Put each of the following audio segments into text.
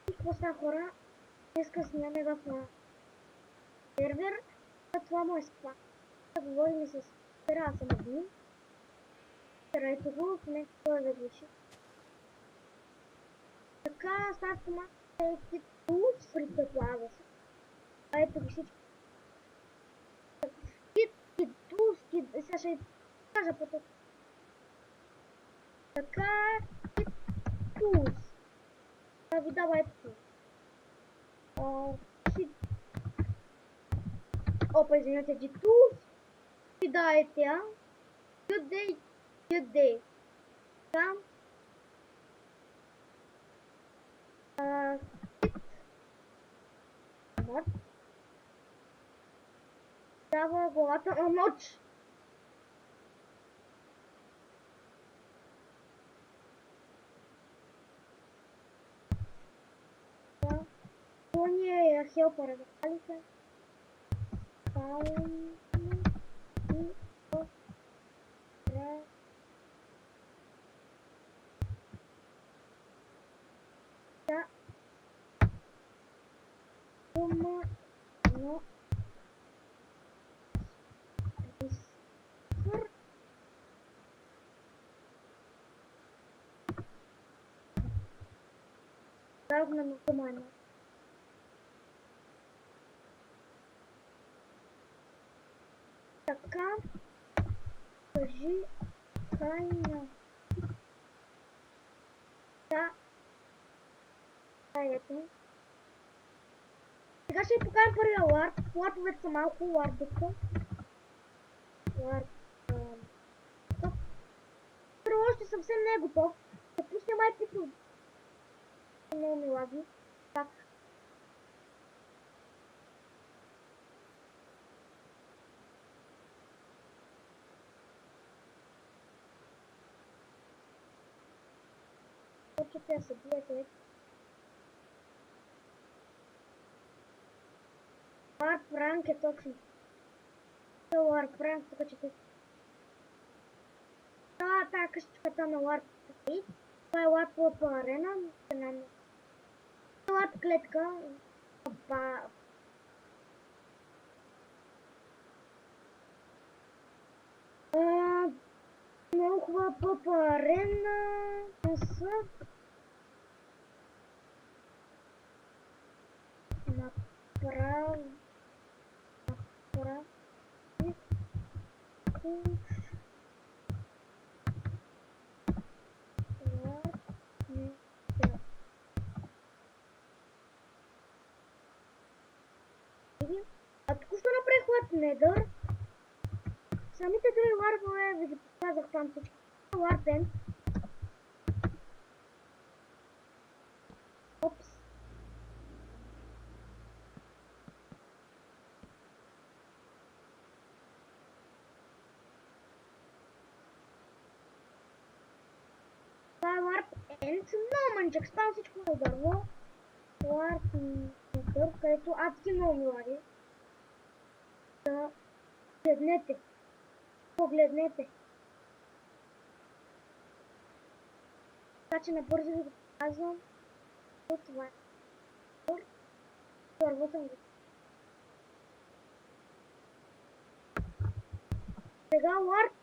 И какво става, хора? Днеска снимаме в сервер. Това му е спа. Да говорим с Пера, аз съм админ. Ето го, в момента той е заглуши. Така, става команда е Tools предполага се. А ето ги всички. Tools, сега ще кажа по-точно. Така, Tools. Ви дава ето. Опа, извинете, Tools. Ви дава тя. Good day. Там. Дава главата на ноч. Това ни е хелпър, разбрали се? Равно на команда. Така, кажи крайна. Да. Ето. Сега ще ви покажем първия ларп. Ларповете са малко ларпите. Ларп. Първо още съвсем не е готов. Да пусне май пито. Много ми лаги. Так. Почете да се биете. Ларп ранк е точно. Ларп ранк, така че те. Тая къщичката на ларп. Това е ларп арена. Ларп клетка. Много хубава пъпа арена. Направо. А току-що направих ларп недър. Самите други ларпове ви ги показах там всички. Ларпен. Опс. Това е ларп енд. Много мънчък. Става всичко на дърво. Ларп недър, където адски много ми лаги. Да гледнете. Погледнете. Така че набързо ви го показвам. Това е. Първо съм го. Сега ларп.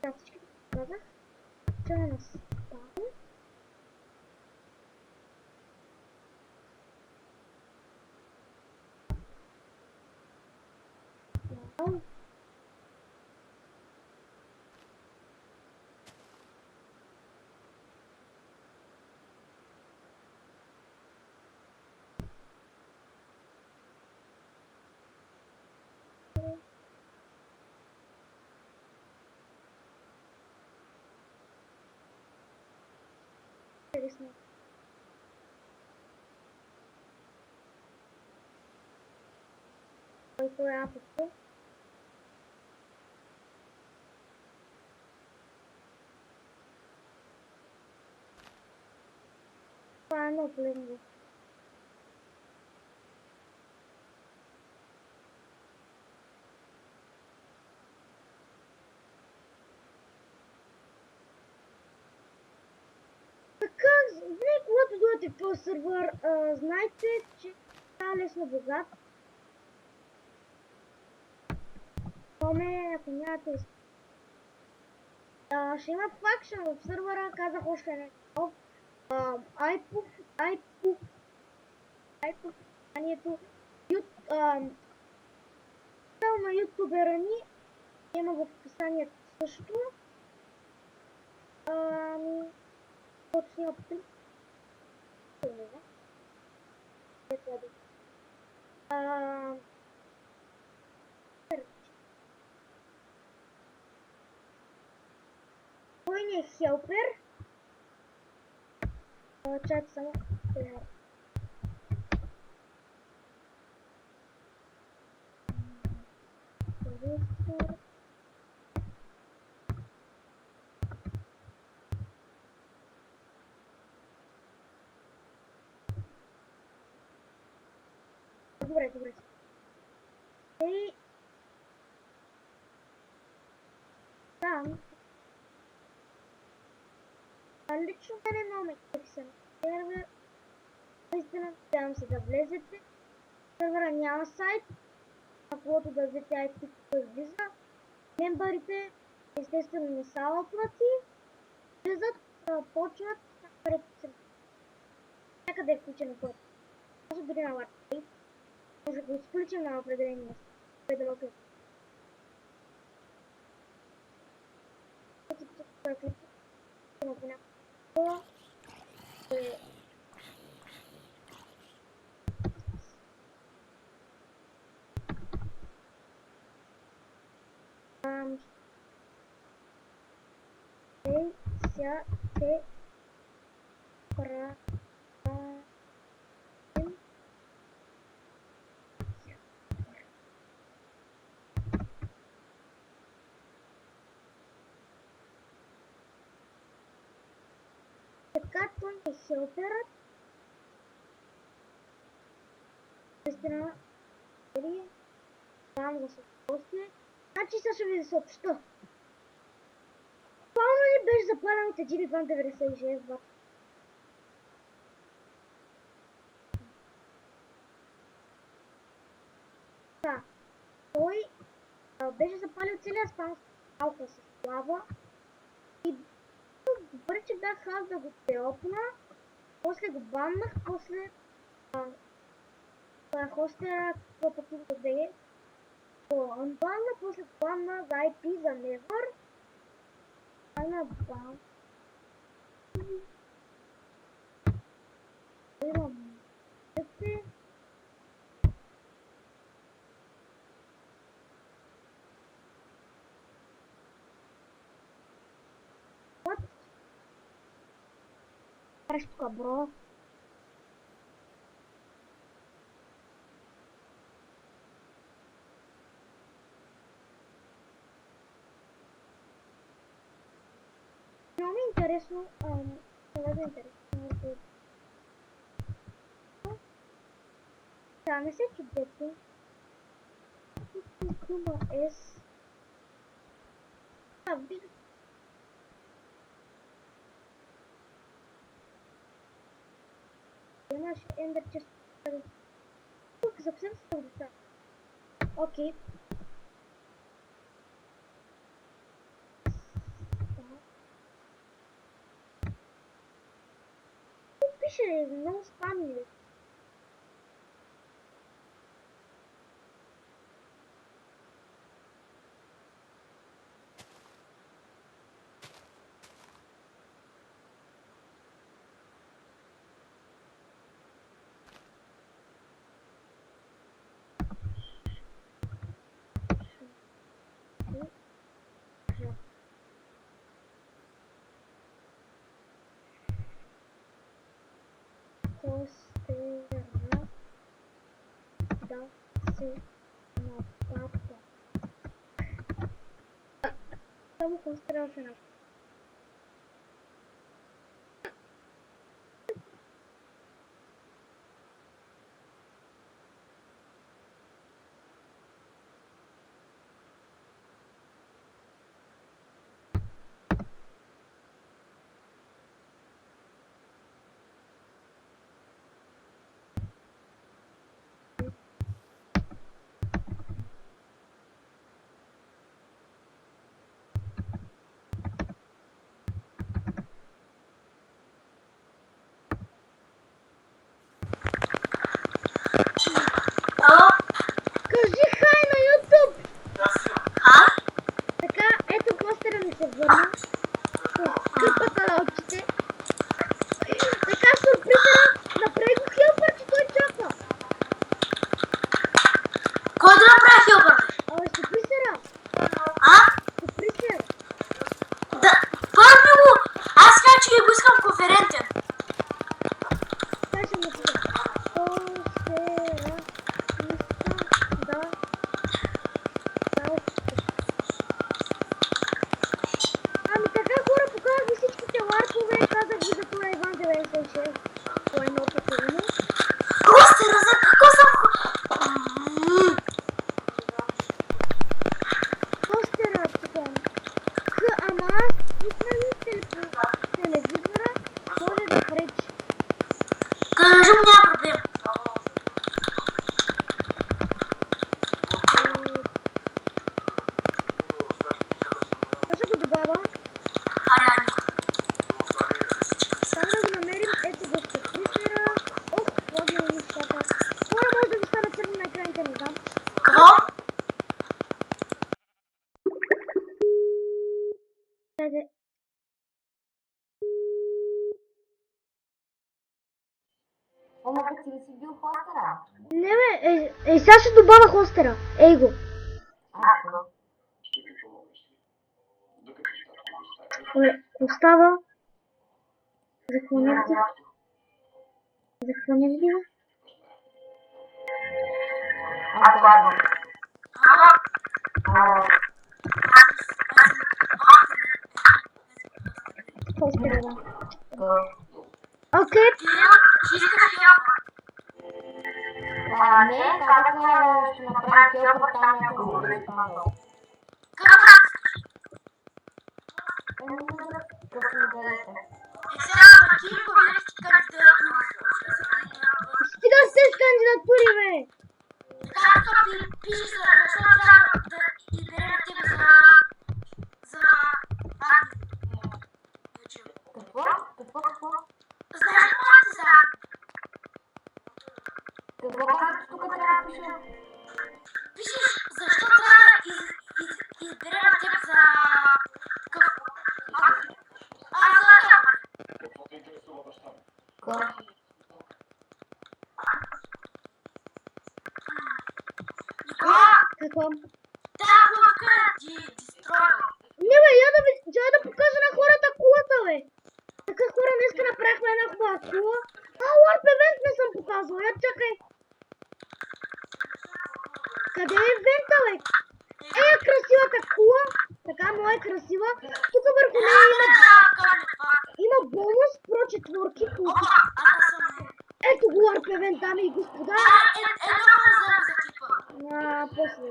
Да, всички казах. Че не настава. Интересно. Който е апото. Това е много полезно. Така, не, когато отивате в този сервер, знайте, че става лесно богат. Поне, ако нямате ще има факшен в сервера, казах още нещо. iPoof, названието, на ютубера ни има в описанието също. Точно опитам. Кой ни е хелпер? Чакай само. Добре. Ей, там. Лично мене много ме съм сервер. Наистина, надявам се да влезете. Сервера няма сайт, на когото да взете IP виза. Мембарите, естествено, не са оплати. Влизат, почват, някъде е включено което. Може дори на WhatsApp. Може да го изключим на определени места. Сега се правим. Така той е хелперът. Наистина, или там да се удоволствие. Значи сега ще ви съобща. Пълно ли беше запален от един Иван 96 бат? Да, той беше запалил целия спам малко с лава и добре, че бях аз да го телпна, после го баннах, после хостера, какво пък да бе, го анбанна, после го банна за IP, за Never, на бан. Имам тъпи. What? Караш тук, бро. Много ми е интересно, много е интересно. Да, не се чудете. Дума S. Виждате. Имаш ендър често. Тук съвсем се деца. Окей. Тук пише много спамни. Хостера да се напада. Само хостера се напада. Ало? Кажи хай на YouTube! А? Така, ето постера ми се върна. Кърпата на очите. Така, сюрпризера, направи го хелпър, че той чака. Кой да направи хилбър? Абе, сюрпризера. А? Сюрпризер. Да, първи го! Аз казах, че го искам конферентен. Как ще напиша? Постера иска да Ами така, хора, показах ви всичките ларкове, казах ви за това Иван 96 по едно поколение. Ростера, за какво съм... Постера, така. Ама аз пусна ли телевизора, може да пречи. Кажи му, няма проблем. Може го добавя. Ариани. Само да го намерим, ето го сюрпризера. Ох, сложни нещата. Хора, може да ви стана черно на екраните, не знам. Какво? Хайде. Ама ти ли си бил хостера? Не бе, сега ще добавя хостера. Ей го. Остава. Захванем ги. Захванем ги. Аз ладно. Хостера, да. Окей. Ще искаш хилбър. Не, казах, ще направя хелпър там някой го бъде казал. Какво искаш? Какво ми дадете? Сега на Кирко видях ти кандидатури. Стига с тези кандидатури, бе. Както ти пишеш, защо трябва да избере на тебе за админ. Какво? Какво? Знаеш ли какво ти за админ? Какво казах, че тук трябва да пиша? Пишеш защо трябва да избере на теб за какъв админ. За хелпър. Никола, Какво? тази лодка е дестройна. Не бе, я да покажа на хората кулата, бе. Така хора, днеска направихме една хубава кула. Warp Event не съм показвал, я чакай. Къде е ивента, бе? Красивата кула. Така, моя е красива. Тук върху нея има бонус про четворки, които... Ето го Warp Event, дами и господа. За клипа. После.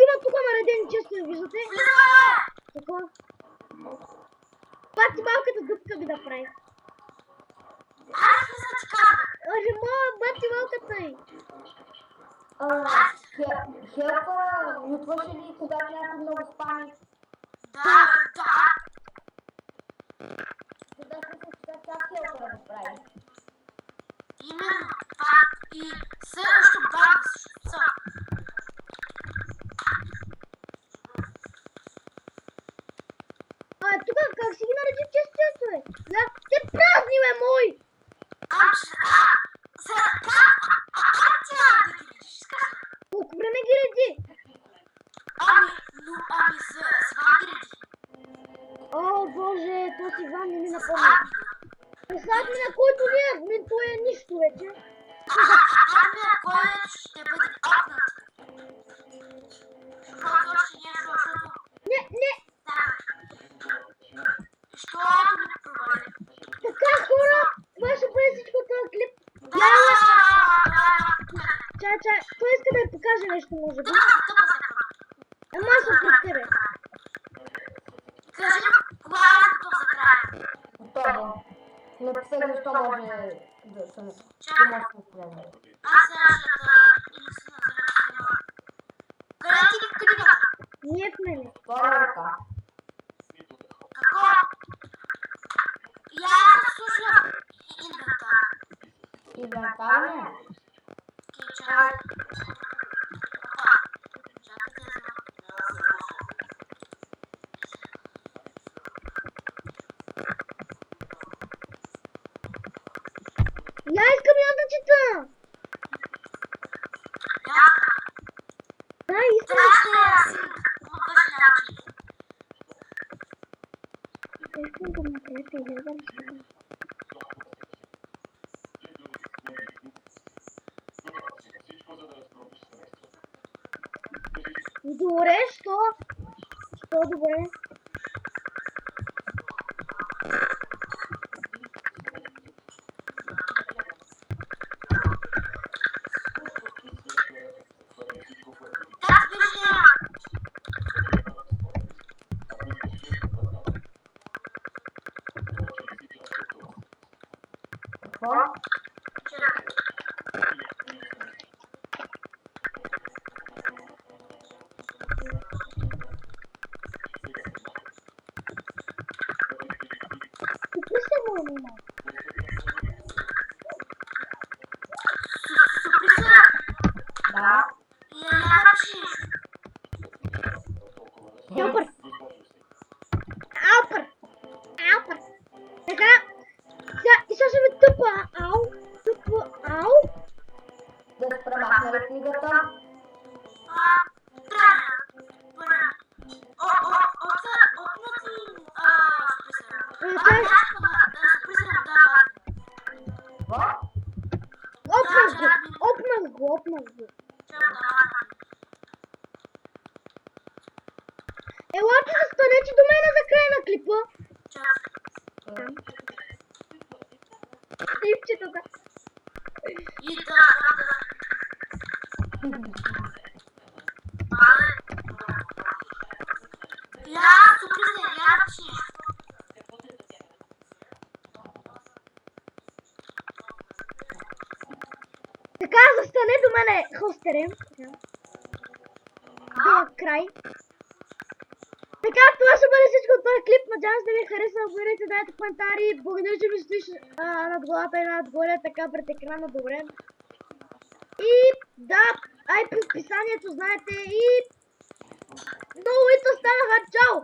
Има тук наредени често, виждате? Какво? Пати малката дупка ми да прави. Аже, моя бати малката е. Хелпър ютваше ли когато някой много спами? Да. Да се как хелпър да прави? Именно това и също баба също. Тук как си ги нареди често, бе? Да, те празни, бе, мой! Колко време ги реди? Ами с Иван ги реди. О, боже, този Иван не ми напомня. Представят ми на който ви е админ, той е нищо вече. Админ, който ще бъде апнат. Който още не е защото... Не. Що не провали? Така, хора, това ще бъде всичко този клип. Чай, той иска да я покаже нещо, може би. Ама аз съм пред тебе. Кажи ми, кога е готов за края? Готово. Написах защо може да се разпределя. Аз сега ще къде ти книгата? Ние в мене. Втора ръка. Какво? Я слушам инвентар. И Експериментален е. Чакай. Опа. Чакайте да знам. Я искам я да чета. Яка. Да, искам. Трябваше да си външен начин. Искам да направите изгледам. Добре, що? Що добре? Как беше? Какво? Чакай. Какво се му има? Сюрприза. Да. И я напишеш. Алпър! Алпър! Алпър! Така, сега изслушаме тъпа ау, тъпа ау. Да спремахне ли книгата? Трябва. Опнати сюрприза. Чай, Сюрприза дама. Какво? опнах го. Елате да станете до мене за края на клипа. Клипче тук. И да. Я сюрприза, я напишеш. Така, застане до мене, хостере. До край. Така, това ще бъде всичко от този клип. Надявам се да ви е харесал. Абонирайте, дайте коментари. Благодаря, че ми стоиш над главата и надгоре, така пред екрана. Добре. И да, ай по описанието знаете и много станаха. Чао!